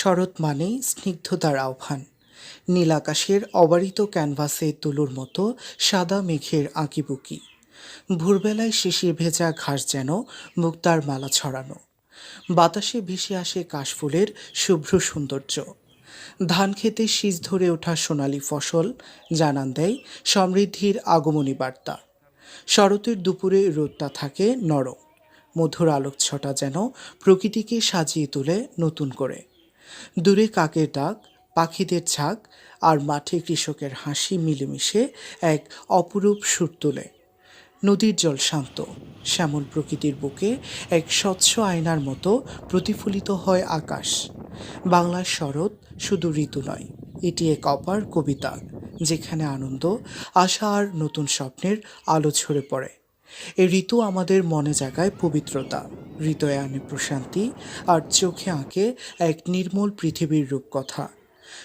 শরৎ মানেই স্নিগ্ধতার আহ্বান। নীল আকাশের অবারিত ক্যানভাসে তুলোর মতো সাদা মেঘের আঁকিবুকি। ভোরবেলায় শিশির ভেজা ঘাস যেন মুক্তার মালা ছড়ানো। বাতাসে ভেসে আসে কাশফুলের শুভ্র সৌন্দর্য। ধান খেতে শীষ ধরে ওঠা সোনালি ফসল জানান দেয় সমৃদ্ধির আগমনী বার্তা। শরতের দুপুরে রোদটা থাকে নরম, মধুর আলোকছটা যেন প্রকৃতিকে সাজিয়ে তোলে নতুন করে। দূরে কাকের ডাক, পাখিদের ঝাঁক আর মাঠে কৃষকের হাসি মিলেমিশে এক অপরূপ সুর তোলে। নদীর জল শান্ত, শ্যামল প্রকৃতির বুকে এক স্বচ্ছ আয়নার মতো প্রতিফলিত হয় আকাশ। বাংলার শরৎ শুধু ঋতু নয়, এটি এক অপার কবিতা, যেখানে আনন্দ, আশা আর নতুন স্বপ্নের আলো ঝরে পড়ে। এই ঋতু আমাদের মনে জাগায় পবিত্রতা, হৃদয়ে আনে প্রশান্তি, আর চোখে আঁকে এক নির্মল পৃথিবীর রূপকথা।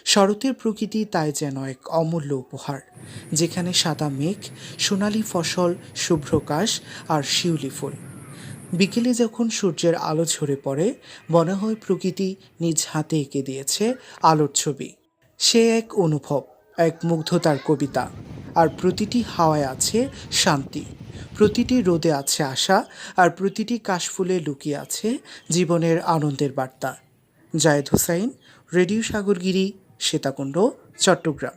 শরতের প্রকৃতি তাই যেন এক অমূল্য উপহার, যেখানে সাদা মেঘ, সোনালি ফসল, শুভ্র কাশ আর শিউলি ফুল। বিকেলে যখন সূর্যের আলো ঝরে পড়ে, মনে হয় প্রকৃতি নিজ হাতে এঁকে দিয়েছে আলোর ছবি। সে এক অনুভব, এক মুগ্ধতার কবিতা। আর প্রতিটি হাওয়ায় আছে শান্তি, প্রতিটি রোদে আছে আশা, আর প্রতিটি কাশফুলে লুকিয়ে আছে জীবনের আনন্দের বার্তা। জায়েদ হোসাইন, রেডিও সাগরগিরি, সীতাকুণ্ড, চট্টগ্রাম।